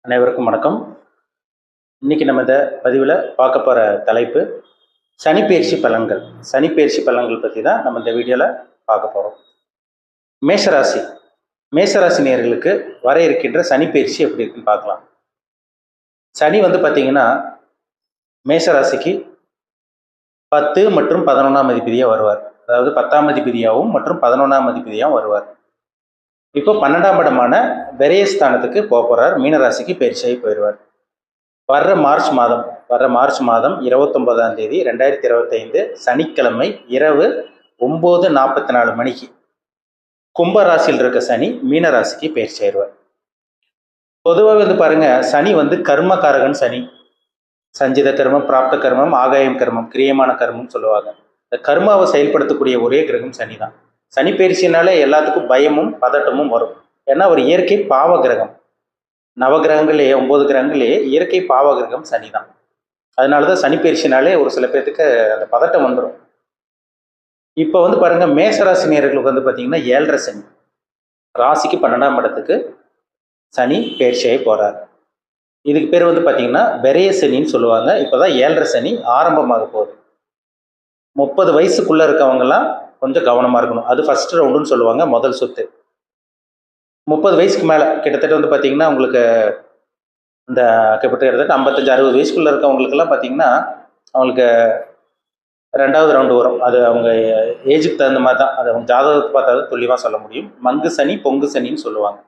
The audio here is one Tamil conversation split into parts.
அனைவருக்கும் வணக்கம். இன்னைக்கு நம்ம இந்த பதிவில் பார்க்க போகிற தலைப்பு சனிப்பெயர்ச்சி பலன்கள். சனிப்பெயர்ச்சி பலன்கள் பற்றி தான் நம்ம இந்த வீடியோவில் பார்க்க போகிறோம். மேஷராசி மேஷராசி நேயர்களுக்கு வர இருக்கின்ற சனிப்பெயர்ச்சி எப்படி இருக்குன்னு பார்க்கலாம். சனி பார்த்தீங்கன்னா மேஷராசிக்கு 10 மற்றும் 11ஆம் அதிபதியாக வருவார். அதாவது 10ஆம் அதிபதியாகவும் மற்றும் 11ஆம் அதிபதியாகவும் வருவார். இப்போ 12ஆம் இடமான விரயஸ்தானத்துக்கு போக போகிறார். மீனராசிக்கு பயிற்சியாகி போயிடுவார். வர்ற மார்ச் மாதம் 29ஆம் தேதி 2025 சனிக்கிழமை இரவு 9:44 மணிக்கு கும்பராசியில் இருக்க சனி மீனராசிக்கு பயிற்சி ஆயிடுவார். பொதுவாக பாருங்க, சனி கர்மகாரகன். சனி சஞ்சித கர்மம், பிராப்த கர்மம், ஆகாயம் கர்மம், கிரியமான கர்மம் சொல்லுவாங்க. இந்த கர்மாவை செயல்படுத்தக்கூடிய ஒரே கிரகம் சனி தான். சனி பயிற்சினாலே எல்லாத்துக்கும் பயமும் பதட்டமும் வரும். ஏன்னா ஒரு இயற்கை பாவ கிரகம். நவகிரகங்களே 9 கிரகங்களே இயற்கை பாவ கிரகம் சனி தான். அதனாலதான் சனி பயிற்சினாலே ஒரு சில பேர்த்துக்கு அந்த பதட்டம் வந்துடும். இப்போ பாருங்க, மேசராசி நேயர்களுக்கு பார்த்தீங்கன்னா 7.5 சனி. ராசிக்கு 12ஆம் இடத்துக்கு சனி பயிற்சியாகி போறார். இதுக்கு பேர் பார்த்தீங்கன்னா விரய சனின்னு சொல்லுவாங்க. இப்போதான் 7.5 சனி ஆரம்பமாக போகுது. 30 வயசுக்குள்ள இருக்கவங்கலாம் கொஞ்சம் கவனமா இருக்கணும். அது ஃபர்ஸ்ட் ரவுண்டுன்னு சொல்லுவாங்க, முதல் சொத்து. 30 வயசுக்கு மேலே கிட்டத்தட்ட பார்த்தீங்கன்னா உங்களுக்கு இந்த கிட்டத்தட்ட 55-60 வயசுக்குள்ள இருக்கவங்களுக்கெல்லாம் பார்த்தீங்கன்னா அவங்களுக்கு 2வது ரவுண்டு வரும். அது அவங்க ஏஜுக்கு தகுந்த மாதிரி தான். அது அவங்க ஜாதகத்தை பார்த்தா தான் துல்லியமாக சொல்ல முடியும். மங்கு சனி, பொங்கு சனின்னு சொல்லுவாங்க.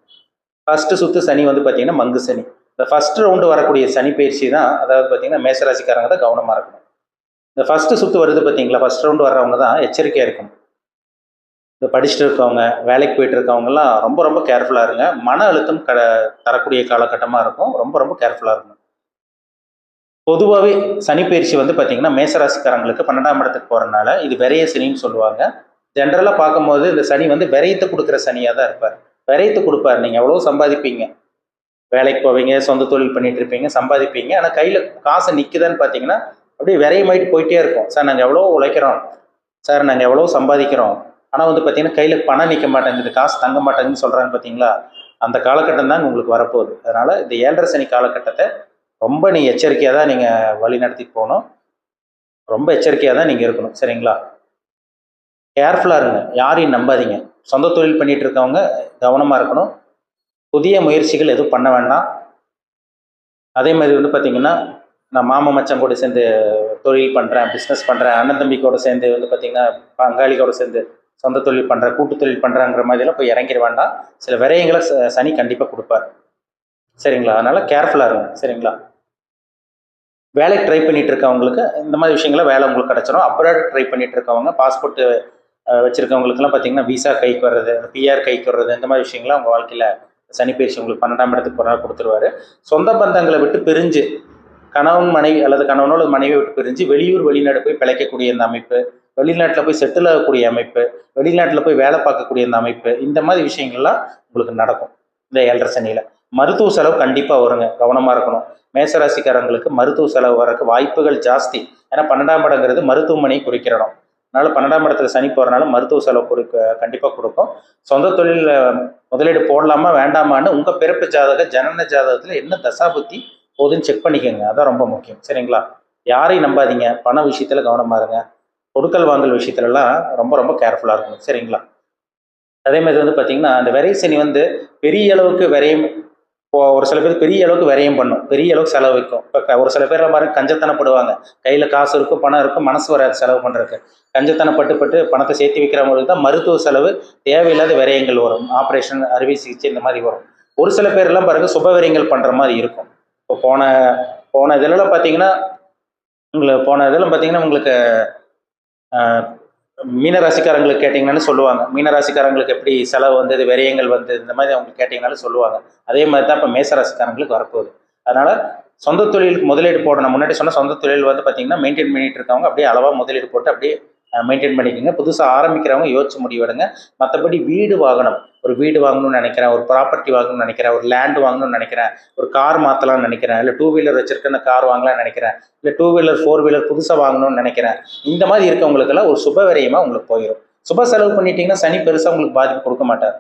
ஃபர்ஸ்ட் சுத்து சனி பார்த்தீங்கன்னா மங்கு சனி. இந்த ஃபர்ஸ்ட் ரவுண்டு வரக்கூடிய சனி பயிற்சி தான். அதாவது பார்த்தீங்கன்னா மேசராசிக்காரங்க தான் கவனமாக இருக்கணும். இந்த ஃபர்ஸ்ட் சுத்து வருது பார்த்தீங்களா, ஃபர்ஸ்ட் ரவுண்டு வர்றவங்க தான் எச்சரிக்கையாக இருக்கணும். இந்த படிச்சுட்டு இருக்கவங்க, வேலைக்கு போயிட்டு இருக்கவங்கலாம் ரொம்ப ரொம்ப கேர்ஃபுல்லாக இருங்க. மன அழுத்தம் தரக்கூடிய காலகட்டமாக இருக்கும். ரொம்ப ரொம்ப கேர்ஃபுல்லாக இருக்கணும். பொதுவாகவே சனி பயிற்சி பார்த்தீங்கன்னா மேசராசிக்காரங்களுக்கு 12ஆம் இடத்துக்கு போகிறனால இது விரய சனின்னு சொல்லுவாங்க. ஜென்ரலாக பார்க்கும்போது இந்த சனி விரயத்தை கொடுக்குற சனியாக தான் இருப்பார். விரயத்தை கொடுப்பார். நீங்கள் எவ்வளோ சம்பாதிப்பீங்க, வேலைக்கு போவீங்க, சொந்த தொழில் பண்ணிட்டு இருப்பீங்க, சம்பாதிப்பீங்க. ஆனால் கையில் காசு நிற்குதான்னு பார்த்தீங்கன்னா அப்படியே விரயமாயிட்டு போயிட்டே இருக்கும். சார் நாங்கள் எவ்வளோ உழைக்கிறோம், சார் நாங்கள் எவ்வளோ சம்பாதிக்கிறோம், ஆனால் பார்த்தீங்கன்னா கையில் பணம் நிற்க மாட்டேங்குது, காசு தங்க மாட்டேங்குதுன்னு சொல்கிறாங்க பார்த்தீங்களா. அந்த காலகட்டம் தான் உங்களுக்கு வரப்போகுது. அதனால் இந்த 7.5 சனி காலகட்டத்தை ரொம்ப நீங்கள் எச்சரிக்கையாக தான் நீங்கள் வழி நடத்திட்டு போகணும். ரொம்ப எச்சரிக்கையாக தான் நீங்கள் இருக்கணும். சரிங்களா? கேர்ஃபுல்லாக இருங்க. யாரையும் நம்பாதீங்க. சொந்த தொழில் பண்ணிட்டு இருக்கவங்க கவனமாக இருக்கணும். புதிய முயற்சிகள் எதுவும் பண்ண வேண்டாம். அதே மாதிரி பார்த்தீங்கன்னா நான் மாமா மச்சான் கூட சேர்ந்து தொழில் பண்ணுறேன், பிஸ்னஸ் பண்ணுறேன், அண்ணன் தம்பி கூட சேர்ந்து பார்த்தீங்கன்னா பங்காளி கூட சேர்ந்து சொந்த தொழில் பண்ணுறேன், கூட்டு தொழில் பண்ணுறாங்கிற மாதிரிலாம் போய் இறங்கிட வேண்டாம். சில விரயங்களை சனி கண்டிப்பாக கொடுப்பார். சரிங்களா? அதனால் கேர்ஃபுல்லாக இருங்க. சரிங்களா? வேலைக்கு ட்ரை பண்ணிட்டு இருக்கவங்களுக்கு இந்த மாதிரி விஷயங்கள வேலை உங்களுக்கு கிடச்சிடும். அப்ராட் ட்ரை பண்ணிட்டு இருக்கவங்க, பாஸ்போர்ட் வச்சுருக்கவங்களுக்குலாம் பார்த்தீங்கன்னா விசா கைக்கு வர்றது, பிஆர் கைக்கு வர்றது, இந்த மாதிரி விஷயங்கள்லாம் உங்கள் வாழ்க்கையில் சனி பயிற்சி உங்களுக்கு 12ஆம் இடத்துக்கு போனால் கொடுத்துருவாரு. சொந்த பந்தங்களை விட்டு பிரிஞ்சு கணவன் மனைவி அல்லது கணவனோட மனைவியை விட்டு பிரிஞ்சு வெளியூர் வெளிநாடு போய் பிழைக்கக்கூடிய இந்த அமைப்பு, வெளிநாட்டில் போய் செட்டில் ஆகக்கூடிய அமைப்பு, வெளிநாட்டில் போய் வேலை பார்க்கக்கூடிய இந்த அமைப்பு, இந்த மாதிரி விஷயங்கள்லாம் உங்களுக்கு நடக்கும் இந்த 7.5 சனியில். மருத்துவ செலவு கண்டிப்பாக வருங்க. கவனமாக இருக்கணும். மேசராசிக்காரங்களுக்கு மருத்துவ செலவு வரக்கு வாய்ப்புகள் ஜாஸ்தி. ஏன்னா 12ஆம் இடங்கிறது மருத்துவமனையை குறிக்கிற இடம். அதனால 12ஆம் இடத்துல சனி போகிறனால மருத்துவ செலவு கண்டிப்பாக கொடுக்கும். சொந்த தொழிலில் முதலீடு போடலாமா வேண்டாமான்னு உங்கள் பிறப்பு ஜனன ஜாதகத்தில் என்ன தசாபுத்தி போதுன்னு செக் பண்ணிக்கோங்க. அதான் ரொம்ப முக்கியம். சரிங்களா? யாரையும் நம்பாதீங்க. பண விஷயத்துல கவனமா இருங்க. கொடுக்கல் வாங்கல் விஷயத்துலலாம் ரொம்ப ரொம்ப கேர்ஃபுல்லாக இருக்கணும். சரிங்களா? அதே மாதிரி பார்த்தீங்கன்னா அந்த விரை சனி பெரிய அளவுக்கு விரயம், ஒரு சில பேர் பெரிய அளவுக்கு விரயம் பண்ணும், பெரிய அளவுக்கு செலவு வைக்கும். இப்போ ஒரு சில பேர்லாம் பாருங்க கஞ்சத்தனப்படுவாங்க. கையில் காசு இருக்கும், பணம் இருக்கும், மனசு வராது செலவு பண்ணுறதுக்கு. கஞ்சத்தனப்பட்டு பணத்தை சேர்த்து வைக்கிறவங்களுக்கு தான் மருத்துவ செலவு, தேவையில்லாத விரயங்கள் வரும். ஆப்ரேஷன், அறுவை சிகிச்சை இந்த மாதிரி வரும். ஒரு சில பேர்லாம் பாருங்க சுப விரயங்கள் பண்ணுற மாதிரி இருக்கும். இப்போ போன இதெல்லாம் பார்த்தீங்கன்னா உங்களுக்கு மீனராசிக்காரங்களுக்கு கேட்டிங்கன்னு சொல்லுவாங்க. மீனராசிக்காரங்களுக்கு எப்படி செலவு இது விரயங்கள் இந்த மாதிரி அவங்க கேட்டிங்கனாலும் சொல்லுவாங்க. அதே மாதிரி தான் இப்போ மேசராசிக்காரங்களுக்கு வரப்போகுது. அதனால் சொந்த தொழிலுக்கு முதலீடு போடணும். முன்னாடி சொன்ன சொந்த தொழில் பார்த்தீங்கன்னா மெயின்டைன் பண்ணிட்டு இருக்கவங்க அப்படியே அளவாக முதலீடு போட்டு அப்படியே மெயின்டைன் பண்ணிக்கோங்க. புதுசாக ஆரம்பிக்கிறவங்க யோசிச்சு முடிவெடுங்க. மற்றபடி வீடு வாங்கணும், ஒரு வீடு வாங்கணும்னு நினைக்கிறேன், ஒரு ப்ராப்பர்ட்டி வாங்கணும்னு நினைக்கிறேன், ஒரு லேண்ட் வாங்கணும்னு நினைக்கிறேன், ஒரு கார் மாற்றலாம்னு நினைக்கிறேன், இல்லை 2 வீலர் வச்சிருக்க அந்த கார் வாங்கலாம்னு நினைக்கிறேன், இல்லை 2 வீலர் 4 வீலர் புதுசாக வாங்கணும்னு நினைக்கிறேன், இந்த மாதிரி இருக்கவங்களுக்கெல்லாம் ஒரு சுப விரயமாக உங்களுக்கு போயிடும். சுப செலவு பண்ணிட்டீங்கன்னா சனி பெருசாக உங்களுக்கு பாதிப்பு கொடுக்க மாட்டார்.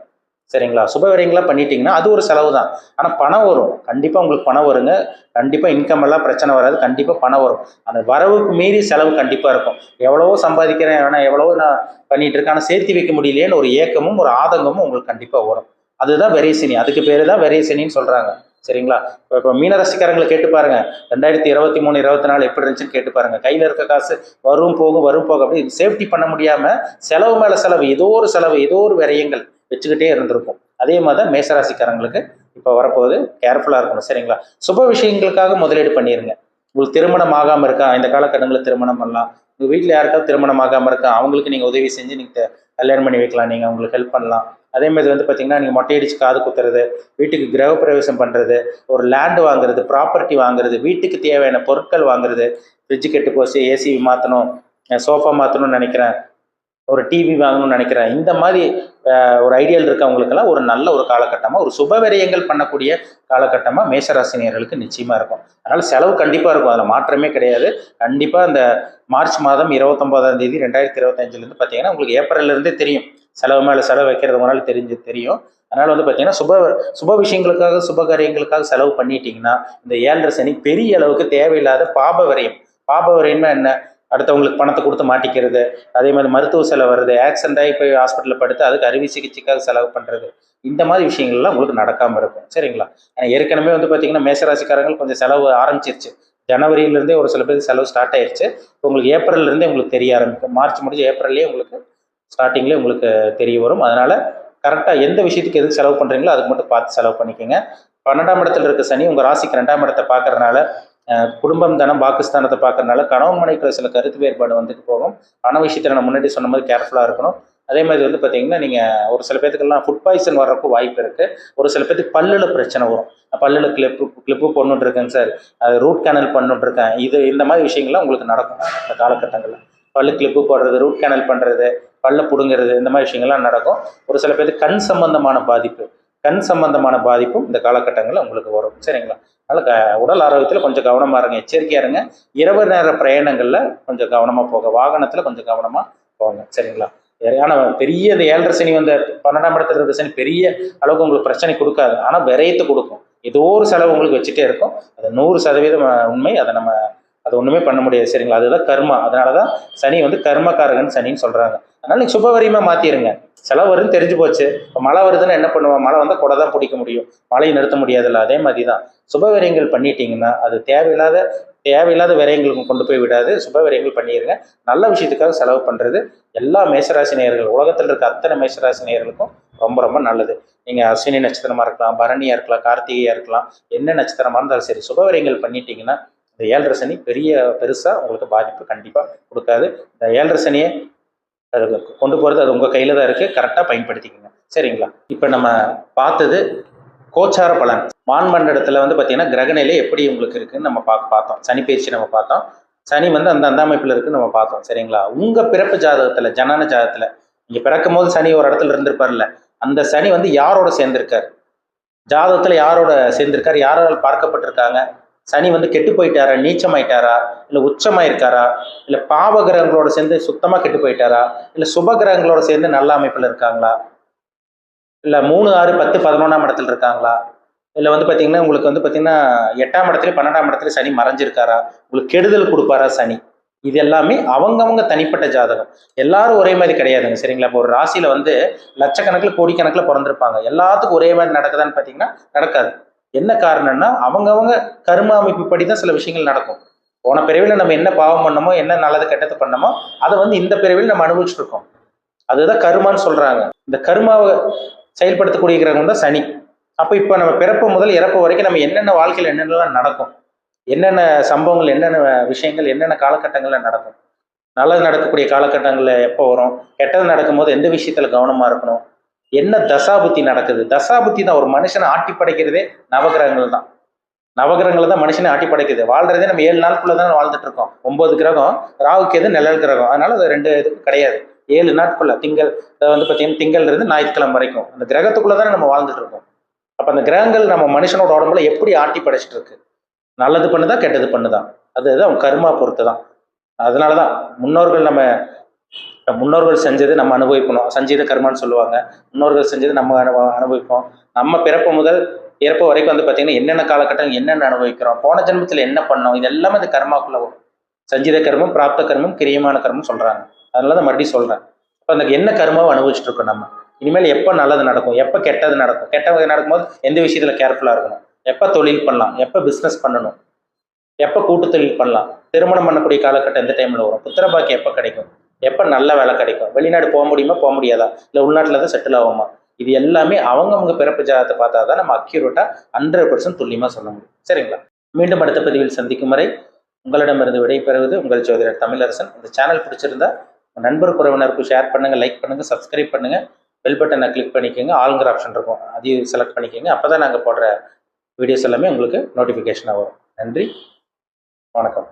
சரிங்களா? சுபவிரயங்களா பண்ணிட்டீங்கன்னா அது ஒரு செலவு தான். ஆனால் பணம் வரும், கண்டிப்பாக உங்களுக்கு பணம் வருங்க. கண்டிப்பாக இன்கம் எல்லாம் பிரச்சனை வராது, கண்டிப்பாக பணம் வரும். அந்த வரவுக்கு மீறி செலவு கண்டிப்பாக இருக்கும். எவ்வளவோ சம்பாதிக்கிறேன், ஆனால் எவ்வளவோ நான் பண்ணிட்டு இருக்கேன், ஆனால் சேர்த்து வைக்க முடியலையேன்னு ஒரு ஏக்கமும் ஒரு ஆதங்கமும் உங்களுக்கு கண்டிப்பாக வரும். அதுதான் விரயசனி, அதுக்கு பேர் தான் விரயசனின்னு சொல்கிறாங்க. சரிங்களா? இப்போ மீனராசிக்காரங்களை கேட்டு பாருங்க, 2023 24 எப்படி இருந்துச்சுன்னு கேட்டு பாருங்க. கையில் இருக்க காசு வரும் போகும் வரும் போகும் அப்படி சேஃப்டி பண்ண முடியாம செலவு மேல செலவு, ஏதோ ஒரு செலவு, ஏதோ ஒரு விரயங்கள் வச்சுக்கிட்டே இருந்திருக்கும். அதே மாதிரி தான் மேசராசிக்காரங்களுக்கு இப்போ வரப்போகுது, கேர்ஃபுல்லாக இருக்கணும். சரிங்களா? சுப விஷயங்களுக்காக முதலீடு பண்ணிடுங்க. உங்களுக்கு திருமணம் ஆகாமல் இருக்கா, இந்த காலகட்டங்களில் திருமணம் பண்ணலாம். உங்கள் வீட்டில் யாருக்காவது திருமணம் ஆகாமல் இருக்கா, அவங்களுக்கு நீங்கள் உதவி செஞ்சு நீங்கள் கல்யாணம் பண்ணி வைக்கலாம், நீங்கள் அவங்களுக்கு ஹெல்ப் பண்ணலாம். அதே மாதிரி வந்து பார்த்தீங்கன்னா, நீங்கள் மொட்டையடிச்சு காது குத்துறது, வீட்டுக்கு கிரகப்பிரவேசம் பண்ணுறது, ஒரு லேண்டு வாங்குறது, ப்ராப்பர்ட்டி வாங்குறது, வீட்டுக்கு தேவையான பொருட்கள் வாங்குறது, ஃப்ரிட்ஜு கெட்டு போச்சு, ஏசி மாற்றணும், சோஃபா மாற்றணும்னு நினைக்கிறேன், ஒரு டிவி வாங்கணும்னு நினைக்கிறேன், இந்த மாதிரி ஒரு ஐடியல் இருக்கவங்களுக்கெல்லாம் ஒரு நல்ல ஒரு காலகட்டமாக, ஒரு சுப விரயங்கள் பண்ணக்கூடிய காலகட்டமாக மேஷராசினியர்களுக்கு நிச்சயமாக இருக்கும். அதனால் செலவு கண்டிப்பாக இருக்கும், அதில் மாற்றமே கிடையாது. கண்டிப்பாக இந்த மார்ச் மாதம் 29ஆம் தேதி 2025 பார்த்தீங்கன்னா உங்களுக்கு ஏப்ரல்லேருந்தே தெரியும், செலவு மேலே செலவு வைக்கிறது உங்களால் தெரியும். அதனால் வந்து பார்த்தீங்கன்னா சுப விஷயங்களுக்காக சுப காரியங்களுக்காக செலவு பண்ணிட்டீங்கன்னா இந்த 7.5 சனி பெரிய அளவுக்கு தேவையில்லாத பாப விரயம்னா என்ன, அடுத்தவங்களுக்கு பணத்தை கொடுத்து மாட்டிக்கிறது, அதே மாதிரி மருத்துவ செலவு வருது, ஆக்சிடென்ட் ஆகி போய் ஹாஸ்பிட்டலில் படுத்து அதுக்கு அறுவை சிகிச்சைக்காக செலவு பண்ணுறது, இந்த மாதிரி விஷயங்கள்லாம் உங்களுக்கு நடக்காமல் இருக்கும். சரிங்களா? ஏற்கனவே வந்து பார்த்தீங்கன்னா மேஷராசிக்காரங்கள் கொஞ்சம் செலவு ஆரம்பிச்சிருச்சு. ஜனவரியிலேருந்தே ஒரு சில பேருக்கு செலவு ஸ்டார்ட் ஆயிடுச்சு. உங்களுக்கு ஏப்ரல்லேருந்தே உங்களுக்கு தெரிய ஆரம்பிக்கும். மார்ச் முடிஞ்சு ஏப்ரல்லே உங்களுக்கு ஸ்டார்டிங்லேயே உங்களுக்கு தெரிய வரும். அதனால் கரெக்டாக எந்த விஷயத்துக்கு எதுக்கு செலவு பண்ணுறீங்களோ அதுக்கு மட்டும் பார்த்து செலவு பண்ணிக்கோங்க. 12ஆம் இடத்துல இருக்க சனி உங்கள் ராசிக்கு 2ஆம் இடத்தை பார்க்கறதுனால, குடும்பம் தனம் பாகிஸ்தானத்தை பார்க்கறதுனால கணவன் மனைவிக்குள்ள சில கருத்து வேறுபாடு வந்துட்டு போகும். பண விஷயத்தில் நான் முன்னாடி சொன்ன மாதிரி கேர்ஃபுல்லாக இருக்கணும். அதே மாதிரி வந்து பார்த்தீங்கன்னா, நீங்கள் ஒரு சில பேத்துக்கெல்லாம் ஃபுட் பாய்சன் வர்றதுக்கு வாய்ப்பு இருக்குது. ஒரு சில பேத்துக்கு பல்லில் பிரச்சனை வரும். பல்லில் கிளிப்பு போடணுன்னு இருக்கேங்க சார், அது ரூட் கேனல் பண்ணணுன்னு இருக்கேன், இந்த மாதிரி விஷயங்கள்லாம் உங்களுக்கு நடக்கும் இந்த காலகட்டங்களில். பல்லு கிளிப்பு போடுறது, ரூட் கேனல் பண்ணுறது, பல்ல பிடுங்கிறது, இந்த மாதிரி விஷயங்கள்லாம் நடக்கும். ஒரு சில பேருக்கு கண் சம்பந்தமான பாதிப்பும் இந்த காலகட்டங்களில் உங்களுக்கு வரும். சரிங்களா? அதனால் உடல் ஆரோக்கியத்தில் கொஞ்சம் கவனமாக இருங்க, எச்சரிக்கையாக இருங்க. இரவு நேர பிரயாணங்களில் கொஞ்சம் கவனமாக போங்க, வாகனத்தில் கொஞ்சம் கவனமாக போங்க. சரிங்களா? ஆனால் பெரிய இந்த 7.5 சனி வந்த 12ஆம் இடத்துல இருக்க சனி பெரிய அளவுக்கு உங்களுக்கு பிரச்சனை கொடுக்காது, ஆனால் விரயத்தை கொடுக்கும். ஏதோ ஒரு செலவு உங்களுக்கு வச்சுட்டே இருக்கும். அது 100% உண்மை. அதை ஒன்றுமே பண்ண முடியாது. சரிங்களா? அதுதான் கர்மா. அதனால தான் சனி வந்து கர்மக்காரகன் சனின்னு சொல்கிறாங்க. அதனால நீங்கள் சுபவரியமாக மாற்றிடுங்க. செலவு வருதுன்னு தெரிஞ்சு போச்சு, இப்போ மழை வருதுன்னு என்ன பண்ணுவோம், மழை வந்தால் கொடை தான் பிடிக்க முடியும், மழையை நிறுத்த முடியாதுல்ல. அதே மாதிரி தான் சுபவிரயங்கள் பண்ணிட்டீங்கன்னா அது தேவையில்லாத விரயங்களுக்கு கொண்டு போய் விடாது. சுபவிரயங்கள் பண்ணிடுங்க. நல்ல விஷயத்துக்காக செலவு பண்ணுறது எல்லா மேஷராசி நேயர்கள், உலகத்தில் இருக்க அத்தனை மேஷராசி நேயர்களுக்கும் ரொம்ப ரொம்ப நல்லது. நீங்கள் அஸ்வினி நட்சத்திரமாக இருக்கலாம், பரணியாக இருக்கலாம், கார்த்திகையாக இருக்கலாம், என்ன நட்சத்திரமாக இருந்தாலும் சரி, சுபவிரயங்கள் பண்ணிட்டீங்கன்னா இந்த 7.5 சனி பெருசாக உங்களுக்கு பாதிப்பு கண்டிப்பாக கொடுக்காது. இந்த 7.5 சனியை கொண்டு போகிறது அது உங்கள் கையில் தான் இருக்குது, கரெக்டாக பயன்படுத்திக்கோங்க. சரிங்களா? இப்போ நம்ம பார்த்தது கோச்சார பலன். வான்மண்டலத்தில் வந்து பார்த்தீங்கன்னா கிரகநிலை எப்படி உங்களுக்கு இருக்குன்னு நம்ம பார்த்தோம். சனி பயிற்சி நம்ம பார்த்தோம். சனி வந்து அந்த அமைப்பில் இருக்குன்னு நம்ம பார்த்தோம். சரிங்களா? உங்கள் பிறப்பு ஜாதகத்தில், ஜனன ஜாதகத்தில் நீங்கள் பிறக்கும் போது சனி ஒரு இடத்துல இருந்திருப்பார்ல, அந்த சனி வந்து யாரோட சேர்ந்திருக்கார், ஜாதகத்தில் யாரோட சேர்ந்திருக்கார், யாரால் பார்க்கப்பட்டிருக்காங்க, சனி வந்து கெட்டு போயிட்டாரா, நீச்சமாயிட்டாரா, இல்லை உச்சமாயிருக்காரா, இல்லை பாவ கிரகங்களோட சேர்ந்து சுத்தமாக கெட்டு போயிட்டாரா, இல்லை சுப கிரகங்களோட சேர்ந்து நல்ல அமைப்பில் இருக்காங்களா, இல்லை 3, 6, 10, 11ஆம் இடத்துல இருக்காங்களா, இல்லை வந்து பார்த்தீங்கன்னா உங்களுக்கு வந்து பார்த்தீங்கன்னா 8ஆம் இடத்துல 12ஆம் இடத்துல சனி மறைஞ்சிருக்காரா, உங்களுக்கு கெடுதல் கொடுப்பாரா சனி, இது எல்லாமே அவங்கவங்க தனிப்பட்ட ஜாதகம். எல்லாரும் ஒரே மாதிரி கிடையாதுங்க. சரிங்களா? இப்போ ஒரு ராசியில் வந்து லட்சக்கணக்கில் கோடிக்கணக்கில் பிறந்திருப்பாங்க, எல்லாத்துக்கும் ஒரே மாதிரி நடக்குதான்னு பார்த்தீங்கன்னா நடக்காது. என்ன காரணம்னா அவங்கவங்க கர்ம அமைப்புப்படி தான் சில விஷயங்கள் நடக்கும். போன பிறவியில் நம்ம என்ன பாவம் பண்ணமோ, என்ன நல்லது கெட்டது பண்ணமோ, அதை வந்து இந்த பிறவியில் நம்ம அனுபவிச்சுட்டு இருக்கோம். அதுதான் கர்மான்னு சொல்றாங்க. இந்த கர்மாவை செயல்படுத்தக்கூடிய கிரகம் தான் சனி. அப்போ இப்போ நம்ம பிறப்பு முதல் இறப்பு வரைக்கும் நம்ம என்னென்ன வாழ்க்கையில் என்னென்னலாம் நடக்கும், என்னென்ன சம்பவங்கள், என்னென்ன விஷயங்கள், என்னென்ன காலகட்டங்களில் நடக்கும், நல்லது நடக்கக்கூடிய காலகட்டங்களில் எப்போ வரும், கெட்டது நடக்கும்போது எந்த விஷயத்தில் கவனமாக இருக்கணும், என்ன தசாபுத்தி நடக்குது. தசாபுத்தி தான் ஒரு மனுஷனை ஆட்டி படைக்கிறதே நவகிரகங்கள் தான். நவகிரகங்கள் தான் மனுஷனை ஆட்டி படைக்குது. வாழ்றதே நம்ம 7 நாளுக்குள்ள தான் வாழ்ந்துட்டு இருக்கோம். 9 கிரகம், ராகுக்கு எது நிழல் கிரகம், அதனால அது 2 இதுக்கு கிடையாது. 7 நாட்குள்ள திங்கள் வந்து பார்த்தீங்கன்னா திங்கள் இருந்து ஞாயிற்றுக்கிழமை வரைக்கும் அந்த கிரகத்துக்குள்ள தானே நம்ம வாழ்ந்துட்டு இருக்கோம். அப்போ அந்த கிரகங்கள் நம்ம மனுஷனோட உடம்புல எப்படி ஆட்டி படைச்சிட்டு இருக்கு, நல்லது பண்ணுதா கெட்டது பண்ணுதான், அதுதான் கர்மா பொறுத்து தான். அதனாலதான் முன்னோர்கள் நம்ம முன்னோர்கள் செஞ்சது நம்ம அனுபவிக்கணும், சஞ்சீத கர்மான்னு சொல்லுவாங்க. முன்னோர்கள் செஞ்சது நம்ம அனுபவிப்போம். நம்ம பிறப்பு முதல் இறப்பு வரைக்கும் வந்து பார்த்தீங்கன்னா என்னென்ன காலகட்டம் என்னென்ன அனுபவிக்கிறோம், போன ஜென்மத்தில் என்ன பண்ணோம், இது எல்லாமே அந்த கர்மாக்குள்ள வரும். சஞ்சீத கர்மம், பிராப்த கர்மம், கிரியமான கர்மம் சொல்றாங்க. அதனால தான் மறுபடியும் சொல்றேன். இப்போ அந்த என்ன கர்மாவை அனுபவிச்சுட்டு இருக்கோம் நம்ம. இனிமேல் எப்போ நல்லது நடக்கும், எப்போ கெட்டது நடக்கும், கெட்டது நடக்கும்போது எந்த விஷயத்துல கேர்ஃபுல்லா இருக்கணும், எப்போ தொழில் பண்ணலாம், எப்போ பிஸ்னஸ் பண்ணணும், எப்போ கூட்டு தொழில் பண்ணலாம், திருமணம் பண்ணக்கூடிய காலகட்டம் எந்த டைம்ல வரும், புத்திர பாக்கி எப்போ கிடைக்கும், எப்போ நல்ல வேலை கிடைக்கும், வெளிநாடு போக முடியுமா போக முடியாதா, இல்லை உள்நாட்டில் தான் செட்டில் ஆகுமா, இது எல்லாமே அவங்கவுங்க பிறப்பு ஜாதகத்தை பார்த்தா தான் நம்ம அக்யூரேட்டா 100% துல்லியமாக சொல்ல முடியும். சரிங்களா? மீண்டும் அடுத்த பதிவில் சந்திக்கும் வரை உங்களிடமிருந்து விடைபெறுவது உங்கள் ஜோதிடர் தமிழரசன். இந்த சேனல் பிடிச்சிருந்தா நண்பர் உறவினருக்கு ஷேர் பண்ணுங்க, லைக் பண்ணுங்க, சப்ஸ்கிரைப் பண்ணுங்க, பெல் பட்டனை கிளிக் பண்ணிக்கோங்க, ஆளுங்கிற ஆப்ஷன் இருக்கும் அதையும் செலக்ட் பண்ணிக்கோங்க. அப்போ தான் நாங்கள் போடுற வீடியோஸ் எல்லாமே உங்களுக்கு நோட்டிஃபிகேஷனாக வரும். நன்றி, வணக்கம்.